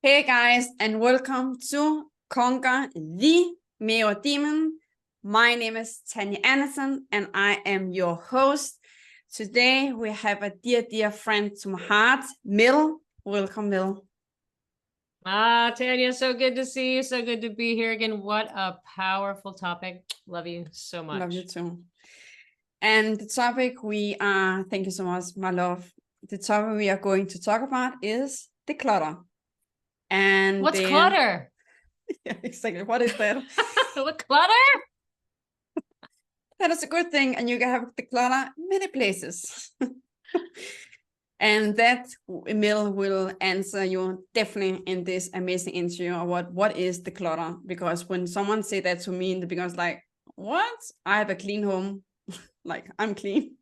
Hey guys, and welcome to Conquer the Male Demon. My name is Tanja Andersen, and I am your host. Today we have a dear friend to my heart, Mil. Welcome, Mil. Tanya, so good to see you. So good to be here again. What a powerful topic. Love you so much. Love you too. And the topic thank you so much, my love. The topic we are going to talk about is declutter. And what's clutter? Yeah, exactly. What is that? What clutter? That is a good thing, and you can have declutter many places. And that Emil will answer you definitely in this amazing interview of what is declutter. Because when someone say that to me in the beginning, I was like, what? I have a clean home. Like, I'm clean.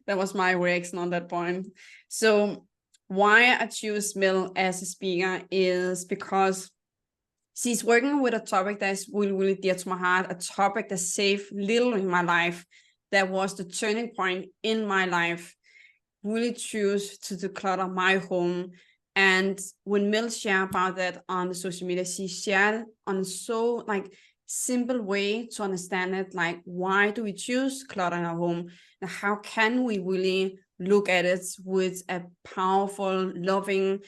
That was my reaction on that point. So why I choose Mil as a speaker is because she's working with a topic that is really, really dear to my heart, a topic that saved little in my life. That was the turning point in my life. Really choose to declutter my home. And when Mil shared about that on the social media, she shared on so simple way to understand it, like why do we choose clutter in our home, and how can we really look at it with a powerful, loving,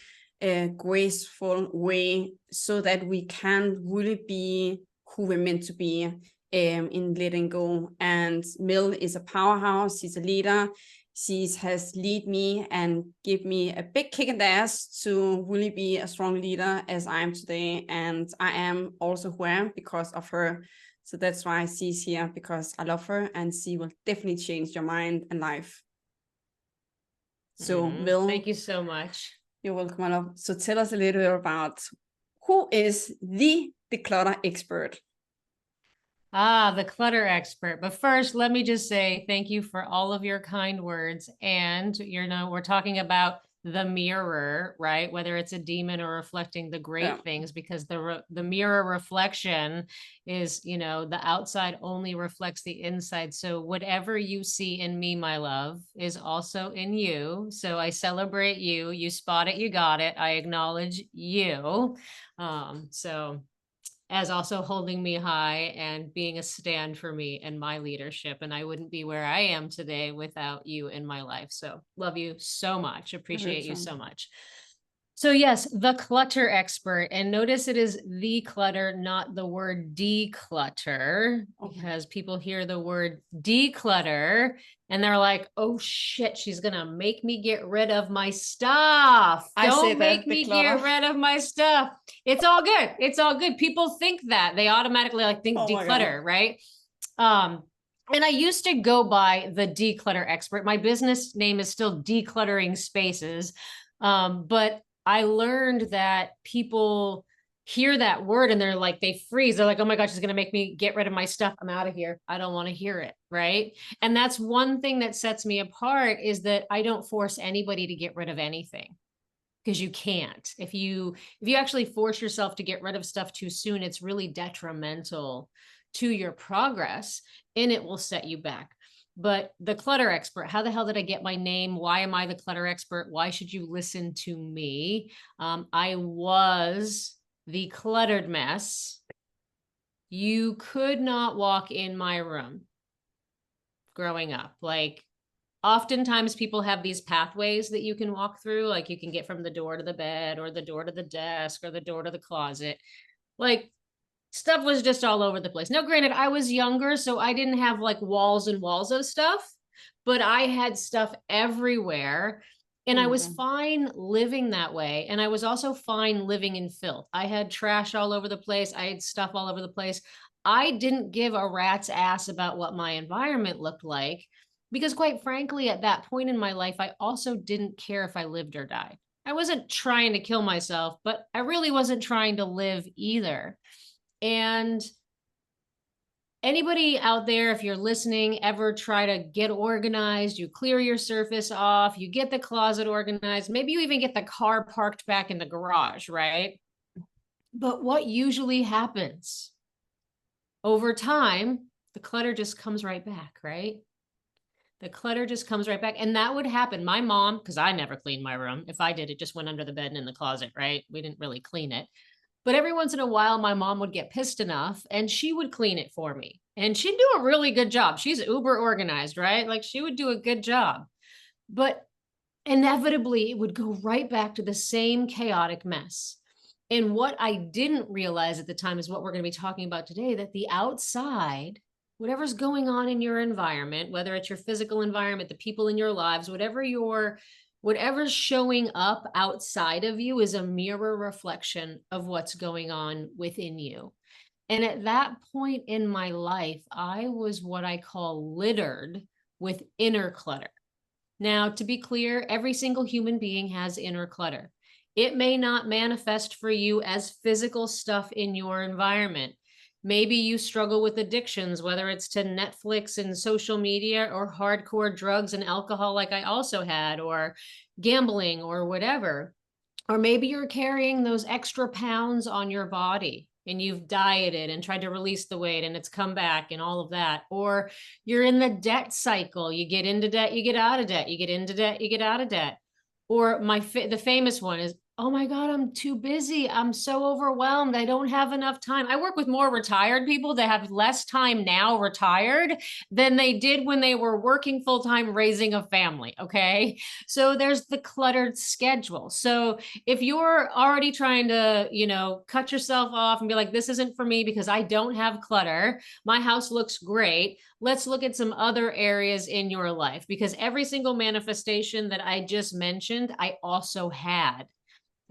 graceful way, so that we can really be who we're meant to be in letting go. And Mil is a powerhouse. She's a leader. She has lead me and give me a big kick in the ass to really be a strong leader as I am today. And I am also who I am because of her. So that's why she's here, because I love her, and she will definitely change your mind and life. So Mil, thank you so much. You're welcome, my love. So tell us a little bit about who is the Clutter Expert. The Clutter Expert. But first, let me just say thank you for all of your kind words. And, we're talking about the mirror, right? Whether it's a demon or reflecting the great things, because the mirror reflection is, the outside only reflects the inside. So whatever you see in me, my love, is also in you. So I celebrate you. You spot it, you got it. I acknowledge you. As also holding me high and being a stand for me and my leadership. And I wouldn't be where I am today without you in my life. So love you so much. Appreciate you so much. So yes, the Clutter Expert. And notice it is the clutter, not the word declutter, because people hear the word declutter and they're like, oh shit, she's going to make me get rid of my stuff. Don't make me get rid of my stuff. It's all good. It's all good. People think that. They automatically think declutter, right? And I used to go by the Declutter Expert. My business name is still Decluttering Spaces. But I learned that people hear that word and they're like, they freeze. They're like, oh my gosh, it's going to make me get rid of my stuff. I'm out of here. I don't want to hear it. Right. And that's one thing that sets me apart, is that I don't force anybody to get rid of anything, because you can't. If you actually force yourself to get rid of stuff too soon, it's really detrimental to your progress and it will set you back. But the Clutter Expert, how the hell did I get my name? Why am I the Clutter Expert? Why should you listen to me? I was the cluttered mess. You could not walk in my room growing up. Oftentimes people have these pathways that you can walk through. Like you can get from the door to the bed, or the door to the desk, or the door to the closet. Stuff was just all over the place. Now, granted, I was younger, so I didn't have walls and walls of stuff, but I had stuff everywhere. And I was fine living that way. And I was also fine living in filth. I had trash all over the place. I had stuff all over the place. I didn't give a rat's ass about what my environment looked like, because quite frankly, at that point in my life, I also didn't care if I lived or died. I wasn't trying to kill myself, but I really wasn't trying to live either. And anybody out there, if you're listening, ever try to get organized, you clear your surface off, you get the closet organized, maybe you even get the car parked back in the garage, right? But what usually happens over time, the clutter just comes right back, right? The clutter just comes right back. And that would happen. My mom, because I never cleaned my room. If I did, it just went under the bed and in the closet, right? We didn't really clean it. But every once in a while, my mom would get pissed enough and she would clean it for me. And she'd do a really good job. She's uber organized, right? Like she would do a good job. But inevitably, it would go right back to the same chaotic mess. And what I didn't realize at the time is what we're going to be talking about today, that the outside, whatever's going on in your environment, whether it's your physical environment, the people in your lives, whatever's showing up outside of you is a mirror reflection of what's going on within you. And at that point in my life, I was what I call littered with inner clutter. Now, to be clear, every single human being has inner clutter. It may not manifest for you as physical stuff in your environment. Maybe you struggle with addictions, whether it's to Netflix and social media or hardcore drugs and alcohol, like I also had, or gambling or whatever. Or maybe you're carrying those extra pounds on your body and you've dieted and tried to release the weight and it's come back and all of that. Or you're in the debt cycle. You get into debt, you get out of debt, you get into debt, you get out of debt. Or the famous one is, oh my God, I'm too busy. I'm so overwhelmed. I don't have enough time. I work with more retired people that have less time now retired than they did when they were working full time raising a family. Okay. So there's the cluttered schedule. So if you're already trying to, cut yourself off and be like, this isn't for me because I don't have clutter, my house looks great. Let's look at some other areas in your life, because every single manifestation that I just mentioned, I also had.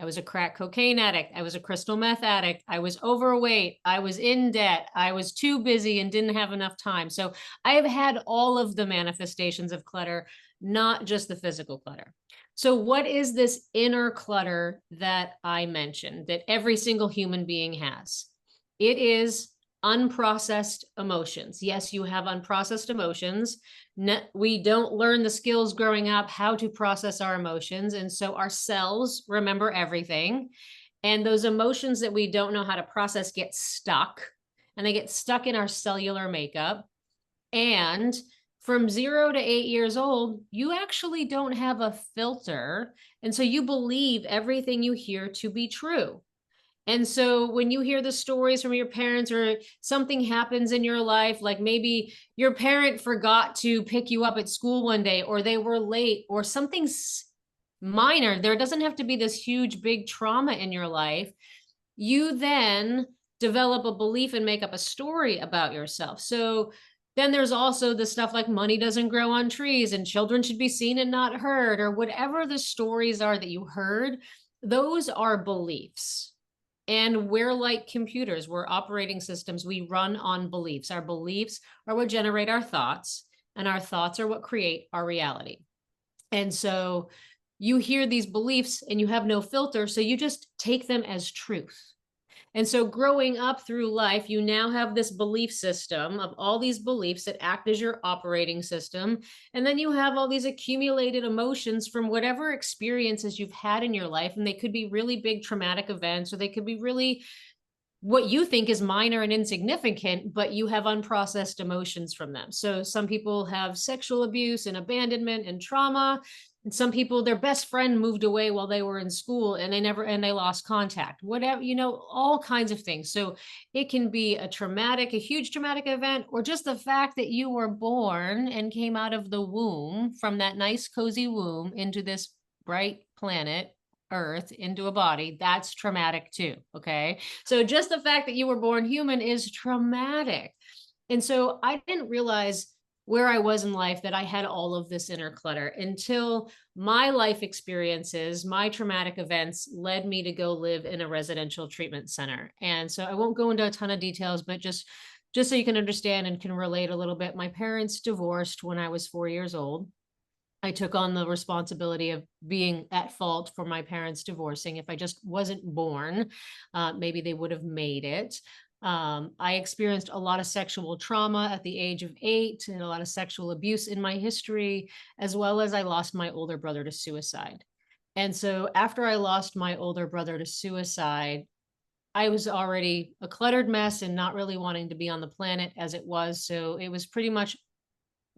I was a crack cocaine addict. I was a crystal meth addict. I was overweight. I was in debt. I was too busy and didn't have enough time. So I have had all of the manifestations of clutter, not just the physical clutter. So what is this inner clutter that I mentioned that every single human being has? It is unprocessed emotions. Yes, you have unprocessed emotions. We don't learn the skills growing up how to process our emotions. And so our cells remember everything. And those emotions that we don't know how to process get stuck, and they get stuck in our cellular makeup. And from 0 to 8 years old, you actually don't have a filter. And so you believe everything you hear to be true. And so when you hear the stories from your parents or something happens in your life, like maybe your parent forgot to pick you up at school one day, or they were late, or something's minor, there doesn't have to be this huge, big trauma in your life. You then develop a belief and make up a story about yourself. So then there's also the stuff like money doesn't grow on trees and children should be seen and not heard, or whatever the stories are that you heard. Those are beliefs. And we're like computers, we're operating systems. We run on beliefs. Our beliefs are what generate our thoughts, and our thoughts are what create our reality. And so you hear these beliefs and you have no filter, so you just take them as truth. And so growing up through life, you now have this belief system of all these beliefs that act as your operating system. And then you have all these accumulated emotions from whatever experiences you've had in your life. And they could be really big traumatic events, or they could be really what you think is minor and insignificant, but you have unprocessed emotions from them. So some people have sexual abuse and abandonment and trauma. And some people, their best friend moved away while they were in school and they lost contact, whatever, all kinds of things. So it can be a huge traumatic event, or just the fact that you were born and came out of the womb, from that nice, cozy womb into this bright planet Earth, into a body, that's traumatic too. Okay. So just the fact that you were born human is traumatic. And so I didn't realize where I was in life that I had all of this inner clutter until my life experiences, my traumatic events led me to go live in a residential treatment center. And so I won't go into a ton of details, but just so you can understand and can relate a little bit. My parents divorced when I was 4 years old. I took on the responsibility of being at fault for my parents divorcing. If I just wasn't born, maybe they would have made it. I experienced a lot of sexual trauma at the age of 8 and a lot of sexual abuse in my history, as well as I lost my older brother to suicide. And so after I lost my older brother to suicide, I was already a cluttered mess and not really wanting to be on the planet as it was. So it was pretty much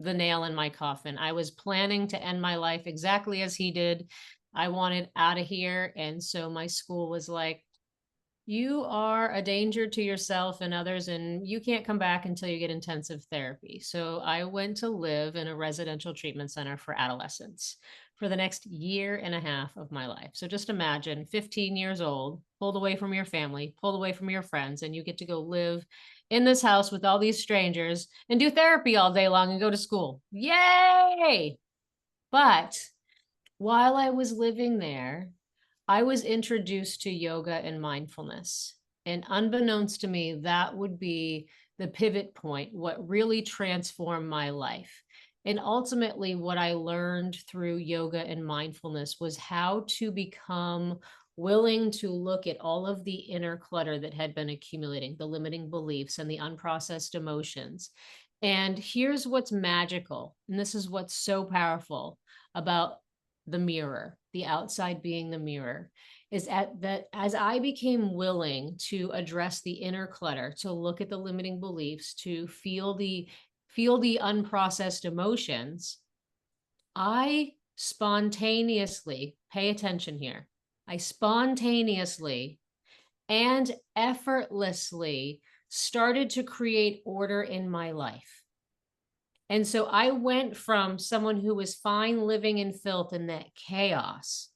the nail in my coffin. I was planning to end my life exactly as he did. I wanted out of here. And so my school was like, you are a danger to yourself and others, and you can't come back until you get intensive therapy. So I went to live in a residential treatment center for adolescents for the next 1.5 years of my life. So just imagine 15 years old, pulled away from your family, pulled away from your friends, and you get to go live in this house with all these strangers and do therapy all day long and go to school. Yay! But while I was living there, I was introduced to yoga and mindfulness. And unbeknownst to me, that would be the pivot point, what really transformed my life. And ultimately, what I learned through yoga and mindfulness was how to become willing to look at all of the inner clutter that had been accumulating, the limiting beliefs and the unprocessed emotions. And here's what's magical, and this is what's so powerful about the mirror, the outside being the mirror, is that as I became willing to address the inner clutter, to look at the limiting beliefs, to feel the unprocessed emotions, I spontaneously, pay attention here, I spontaneously and effortlessly started to create order in my life. And so I went from someone who was fine living in filth and that chaos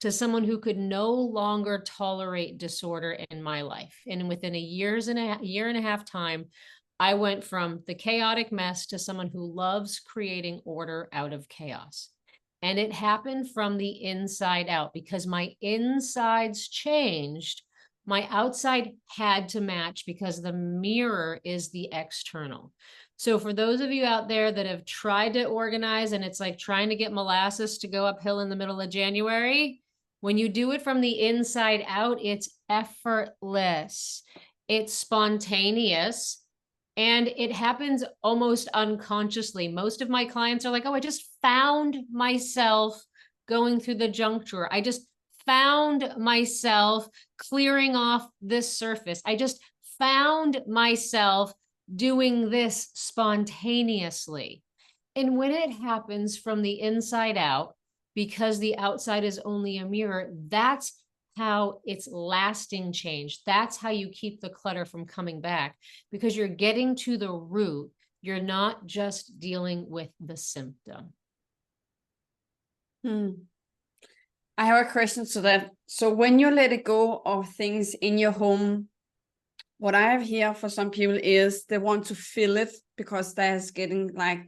to someone who could no longer tolerate disorder in my life. And within a year and a half time, I went from the chaotic mess to someone who loves creating order out of chaos. And it happened from the inside out because my insides changed. My outside had to match because the mirror is the external. So for those of you out there that have tried to organize and it's like trying to get molasses to go uphill in the middle of January, when you do it from the inside out, it's effortless, it's spontaneous, and it happens almost unconsciously. Most of my clients are like, oh, I just found myself going through the junk drawer. I just found myself clearing off this surface. I just found myself doing this spontaneously. And when it happens from the inside out, because the outside is only a mirror, that's how it's lasting change. That's how you keep the clutter from coming back, because you're getting to the root. You're not just dealing with the symptom. I have a question to that. So when you let it go of things in your home, what I have here for some people is they want to fill it because that's getting like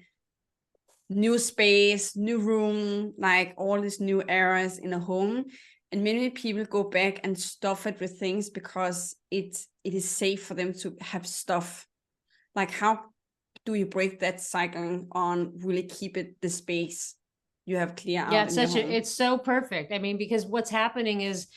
new space, new room, like all these new areas in a home. And many people go back and stuff it with things because it is safe for them to have stuff. Like, how do you break that cycling on really keep it the space you have clear out? Yeah, it's so perfect. I mean, because what's happening is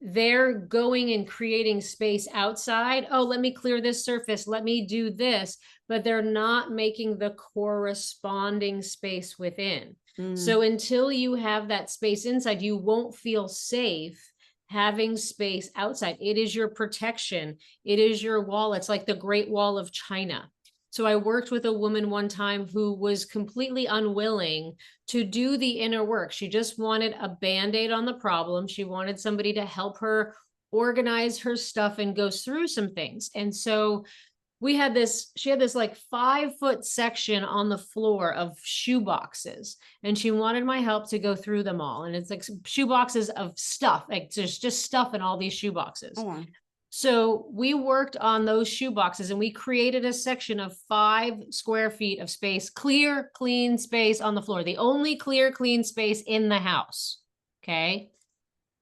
they're going and creating space outside. Oh, let me clear this surface. Let me do this. But they're not making the corresponding space within. So until you have that space inside, you won't feel safe having space outside. It is your protection. It is your wall. It's like the Great Wall of China. So I worked with a woman one time who was completely unwilling to do the inner work. She just wanted a Band-Aid on the problem. She wanted somebody to help her organize her stuff and go through some things. And so she had this like 5-foot section on the floor of shoe boxes, and she wanted my help to go through them all. And it's like shoe boxes of stuff, like there's just stuff in all these shoe boxes. Oh, wow. So we worked on those shoe boxes and we created a section of 5 square feet of space, clear, clean space on the floor, the only clear, clean space in the house. Okay.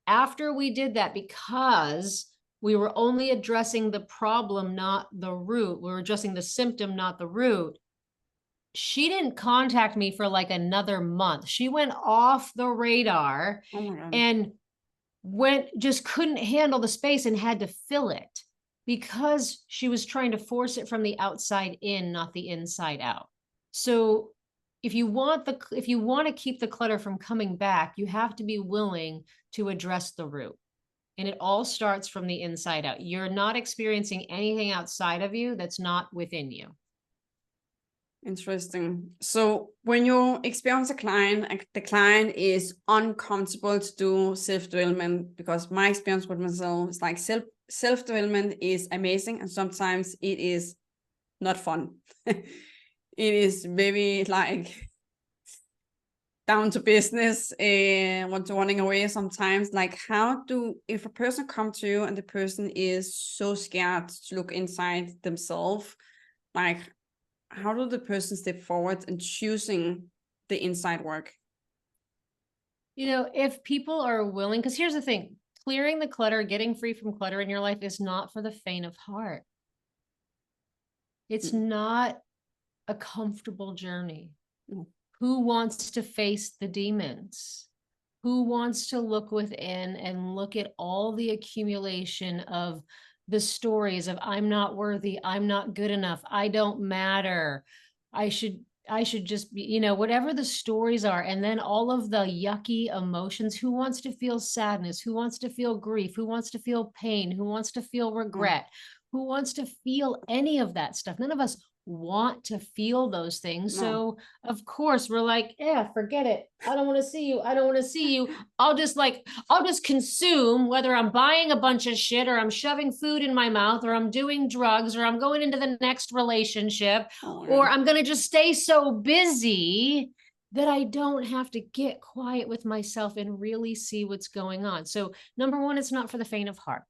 After we did that, because we were only addressing the problem, not the root, we were addressing the symptom, not the root, she didn't contact me for like another month. She went off the radar. Oh my God. And just couldn't handle the space and had to fill it because she was trying to force it from the outside in, not the inside out. So if you want to keep the clutter from coming back, you have to be willing to address the root. And it all starts from the inside out. You're not experiencing anything outside of you that's not within you. Interesting. So when you experience a client and the client is uncomfortable to do self-development, because my experience with myself is like self-development is amazing, and sometimes it is not fun. It is very like down to business, want running away sometimes. Like, if a person comes to you and the person is so scared to look inside themselves, like, how do the person step forward in choosing the inside work? You know, if people are willing, because here's the thing, clearing the clutter, getting free from clutter in your life is not for the faint of heart. It's not a comfortable journey. Who wants to face the demons? Who wants to look within and look at all the accumulation of the stories of I'm not worthy, I'm not good enough, I don't matter, I should just be, you know, whatever the stories are, and then all of the yucky emotions. Who wants to feel sadness? Who wants to feel grief? Who wants to feel pain? Who wants to feel regret? Who wants to feel any of that stuff? None of us want to feel those things. No. So of course we're like, yeah, forget it. I don't want to see you. I don't want to see you. I'll just consume, whether I'm buying a bunch of shit or I'm shoving food in my mouth or I'm doing drugs or I'm going into the next relationship, or I'm going to just stay so busy that I don't have to get quiet with myself and really see what's going on. So number one, it's not for the faint of heart.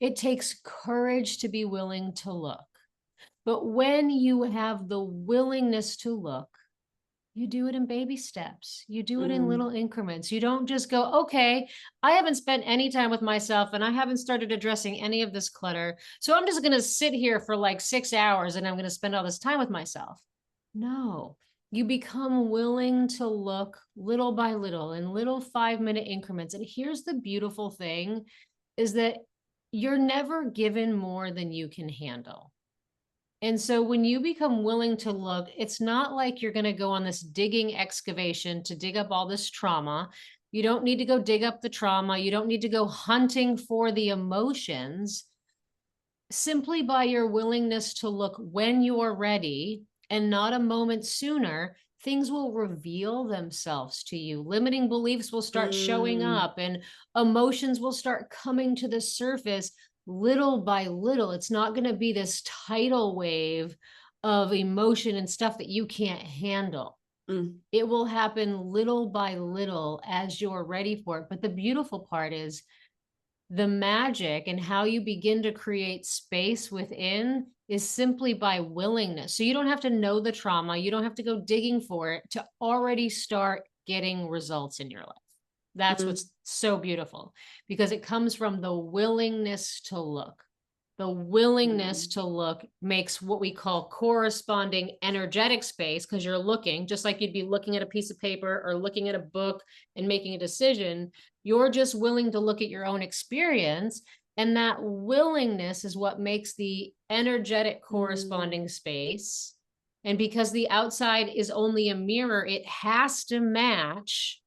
It takes courage to be willing to look. But when you have the willingness to look, you do it in baby steps. You do it in little increments. You don't just go, okay, I haven't spent any time with myself and I haven't started addressing any of this clutter, so I'm just going to sit here for like 6 hours and I'm going to spend all this time with myself. No, you become willing to look little by little in little 5-minute increments. And here's the beautiful thing is that you're never given more than you can handle. And so when you become willing to look, it's not like you're going to go on this digging excavation to dig up all this trauma. You don't need to go dig up the trauma. You don't need to go hunting for the emotions. Simply by your willingness to look when you're ready and not a moment sooner, things will reveal themselves to you. Limiting beliefs will start showing up and emotions will start coming to the surface little by little. It's not going to be this tidal wave of emotion and stuff that you can't handle. It will happen little by little as you're ready for it. But the beautiful part is the magic and how you begin to create space within is simply by willingness. So you don't have to know the trauma. You don't have to go digging for it to already start getting results in your life. That's what's so beautiful, because it comes from the willingness to look. The willingness to look makes what we call corresponding energetic space, because you're looking just like you'd be looking at a piece of paper or looking at a book and making a decision. You're just willing to look at your own experience. And that willingness is what makes the energetic corresponding space. And because the outside is only a mirror, it has to match.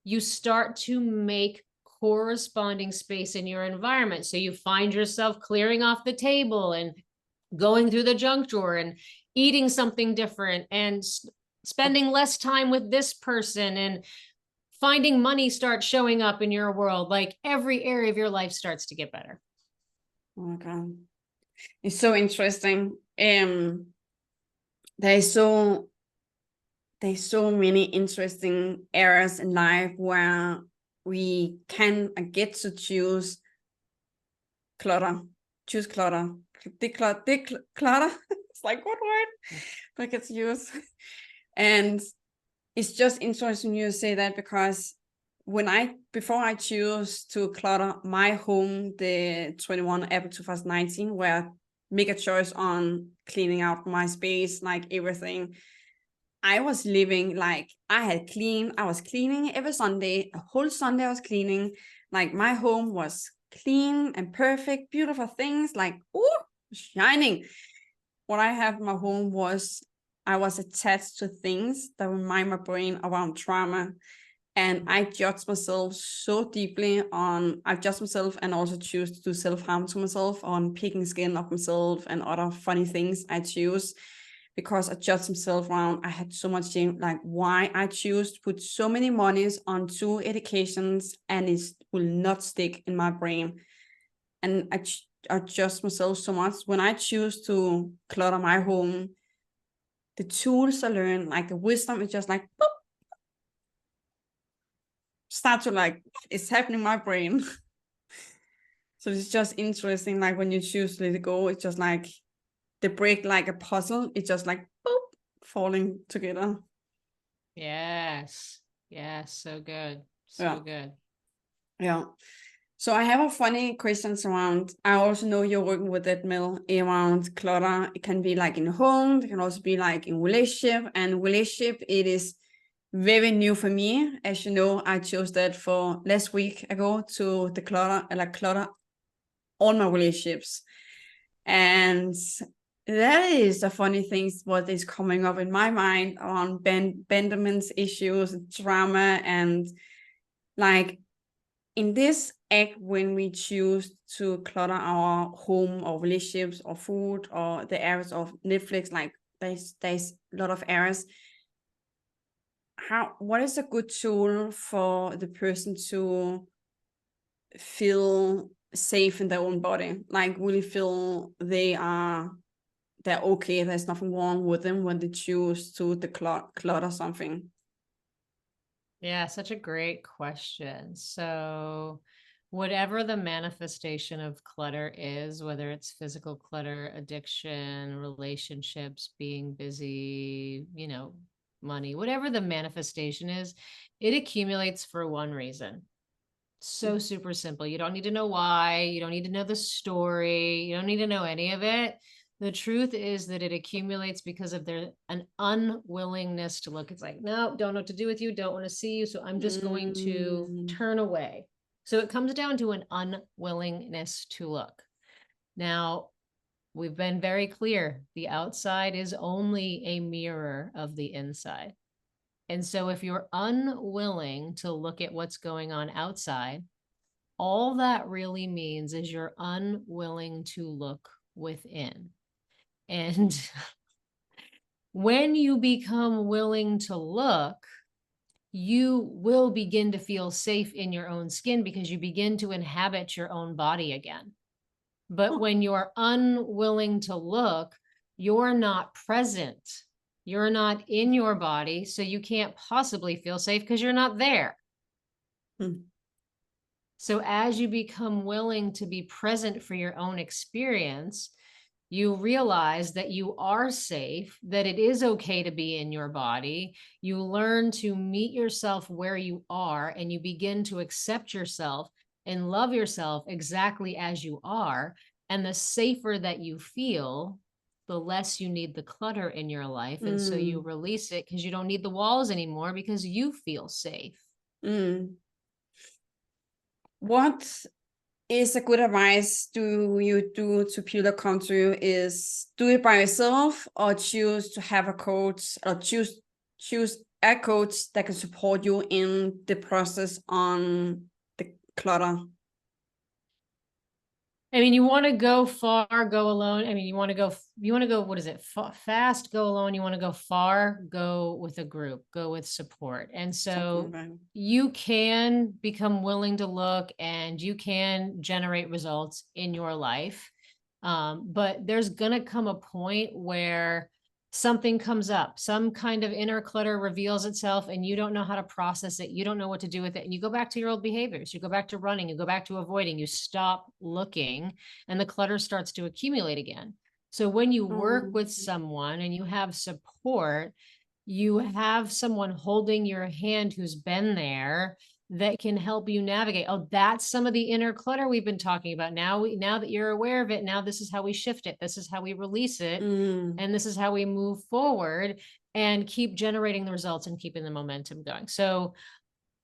You start to make corresponding space in your environment. So you find yourself clearing off the table and going through the junk drawer and eating something different and spending less time with this person, and finding money start showing up in your world. Like every area of your life starts to get better. Oh my God. It's so interesting. There's so many interesting areas in life where we can get to choose clutter. It's like, what word? I get to use. And it's just interesting you say that, because before I choose to clutter my home the 21 April 2019, where I make a choice on cleaning out my space, like everything, I was living like I was cleaning every Sunday, a whole Sunday I was cleaning. Like my home was clean and perfect, beautiful things, like, oh, shining. What I have in my home was, I was attached to things that remind my brain around trauma. And I judge myself so deeply I judge myself and also choose to do self-harm to myself on picking skin of myself and other funny things I choose. because I judged myself around. I had so much shame, like why I choose to put so many monies on 2 educations and it will not stick in my brain. And I judge myself so much. When I choose to clutter my home, the tools I learn, like the wisdom is just like, boop, start to like, what is happening in my brain? So it's just interesting. Like when you choose to let it go, it's just like they break like a puzzle. It's just like, boop, falling together. Yes. Yes. So good. So good. Yeah. So I have a funny questions around. I also know you're working with that, Mel, around clutter. It can be like in home. It can also be like in relationship. And relationship, it is very new for me. As you know, I chose that for last week ago to clutter all my relationships. And that is a funny thing, what is coming up in my mind around Benjamin's issues, drama, and like in this act, when we choose to clutter our home or relationships or food or the areas of Netflix, like there's a lot of areas. What is a good tool for the person to feel safe in their own body? Like really feel they're okay, there's nothing wrong with them when they choose to clutter something. Yeah, such a great question. So whatever the manifestation of clutter is, whether it's physical clutter, addiction, relationships, being busy, money, whatever the manifestation is, it accumulates for one reason. So super simple. You don't need to know why. You don't need to know the story. You don't need to know any of it. The truth is that it accumulates because of an unwillingness to look. It's like, no, don't know what to do with you. Don't want to see you. So I'm just going to turn away. So it comes down to an unwillingness to look. Now, we've been very clear. The outside is only a mirror of the inside. And so if you're unwilling to look at what's going on outside, all that really means is you're unwilling to look within. And when you become willing to look, you will begin to feel safe in your own skin because you begin to inhabit your own body again. But when you're unwilling to look, you're not present. You're not in your body, so you can't possibly feel safe because you're not there. So as you become willing to be present for your own experience, you realize that you are safe, that it is okay to be in your body. You learn to meet yourself where you are, and you begin to accept yourself and love yourself exactly as you are. And the safer that you feel, the less you need the clutter in your life. And so you release it because you don't need the walls anymore because you feel safe. What is a good advice do you do to people that come to you is do it by yourself or choose to have a coach or choose a coach that can support you in the process on the clutter? I mean, you want to go far, go alone. I mean, you want to go, what is it? Fast, go alone. You want to go far, go with a group, go with support. And so you can become willing to look and you can generate results in your life. But there's going to come a point where something comes up, some kind of inner clutter reveals itself and you don't know how to process it. You don't know what to do with it. And you go back to your old behaviors. You go back to running, you go back to avoiding, you stop looking and the clutter starts to accumulate again. So when you work with someone and you have support, you have someone holding your hand who's been there that can help you navigate. Oh, that's some of the inner clutter we've been talking about. Now that you're aware of it, now this is how we shift it. This is how we release it. And this is how we move forward and keep generating the results and keeping the momentum going. So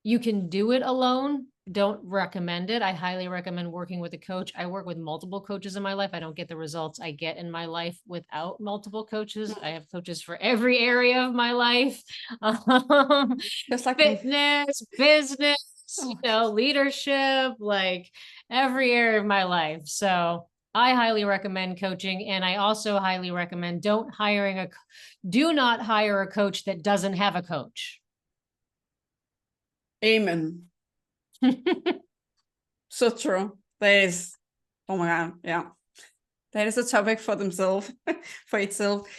you can do it alone. Don't recommend it. I highly recommend working with a coach. I work with multiple coaches in my life. I don't get the results I get in my life without multiple coaches. I have coaches for every area of my life. Just like fitness, business, leadership, like every area of my life. So I highly recommend coaching, and I also highly recommend do not hire a coach that doesn't have a coach. Amen. So true. That is, oh my God, yeah. That is a topic for themselves, for itself.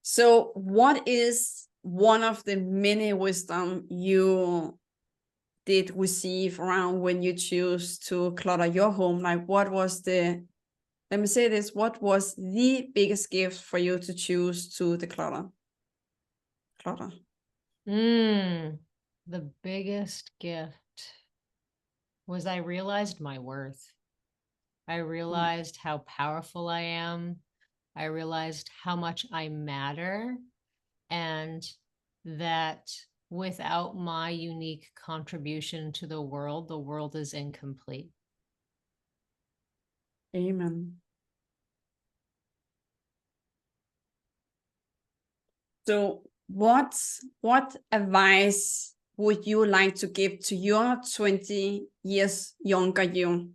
So what is one of the many wisdom you did receive around when you choose to clutter your home? Like what was the, let me say this, what was the biggest gift for you to choose to declutter? Clutter. The biggest gift was I realized my worth. I realized how powerful I am. I realized how much I matter, and that without my unique contribution to the world is incomplete. Amen. So what advice would you like to give to your 20 years younger you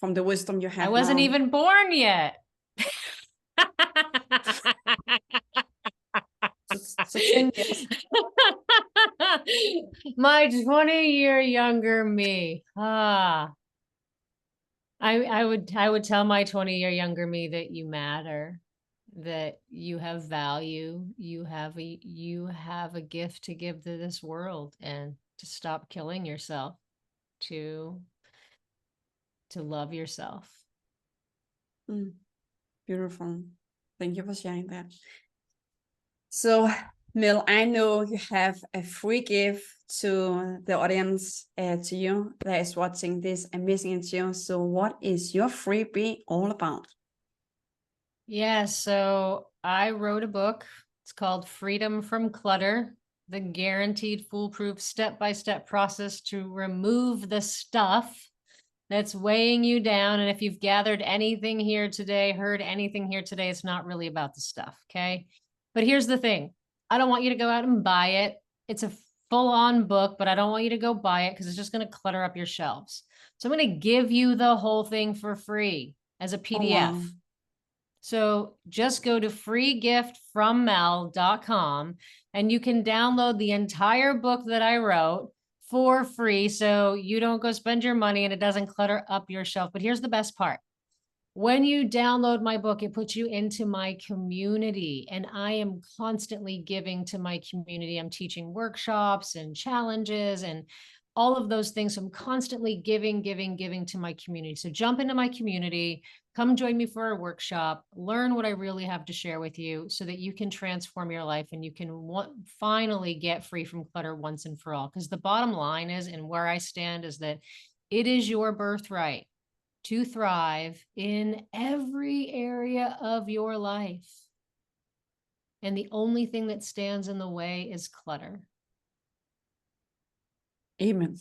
from the wisdom you have I wasn't now? even born yet. So 10 years. My 20-year younger me. I would tell my 20-year younger me that you matter, that you have value, you have a gift to give to this world, and to stop killing yourself, to love yourself. Beautiful. Thank you for sharing that. So, Mel, I know you have a free gift to the audience, to you that is watching this amazing interview. So what is your freebie all about? Yeah, so I wrote a book. It's called Freedom from Clutter, the guaranteed foolproof step-by-step process to remove the stuff that's weighing you down. And if you've gathered anything here today, heard anything here today, it's not really about the stuff, okay? But here's the thing. I don't want you to go out and buy it. It's a full-on book, but I don't want you to go buy it because it's just going to clutter up your shelves. So I'm going to give you the whole thing for free as a PDF. Oh, wow. So just go to freegiftfrommel.com and you can download the entire book that I wrote for free, so you don't go spend your money and it doesn't clutter up your shelf. But here's the best part. When you download my book, it puts you into my community, and I am constantly giving to my community. I'm teaching workshops and challenges and all of those things. So I'm constantly giving to my community. So jump into my community, come join me for a workshop, learn what I really have to share with you so that you can transform your life and you can finally get free from clutter once and for all. Because the bottom line is, and where I stand, is that it is your birthright to thrive in every area of your life. And the only thing that stands in the way is clutter. Amen.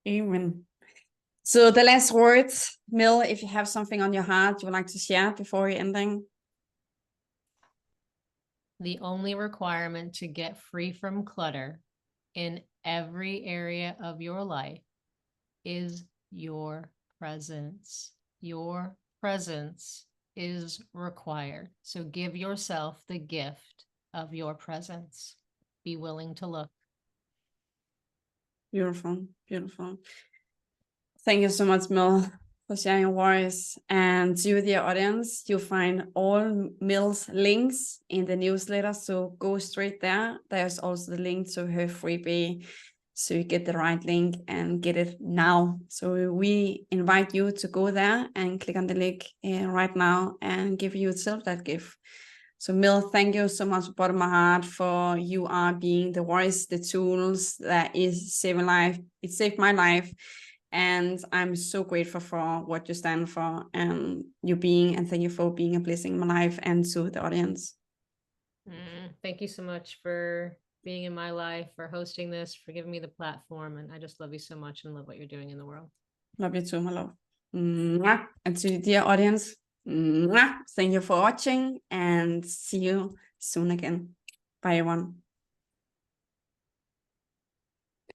Amen. So the last words, Mel, if you have something on your heart you would like to share before we're ending. The only requirement to get free from clutter in every area of your life is your presence. Your presence is required. So give yourself the gift of your presence. Be willing to look. Beautiful, beautiful. Thank you so much, Mel, for sharing your voice. And to you, dear audience, you'll find all Mel's links in the newsletter. So go straight there. There's also the link to her freebie. So you get the right link and get it now. So we invite you to go there and click on the link right now and give yourself that gift. So Mel, thank you so much, bottom of my heart, for you are being the voice, the tools that is saving life. It saved my life. And I'm so grateful for what you stand for and you being, and thank you for being a blessing in my life and to the audience. Thank you so much for being in my life, for hosting this, for giving me the platform. And I just love you so much and love what you're doing in the world. Love you too, my love. And to the dear audience, thank you for watching and see you soon again. Bye, everyone.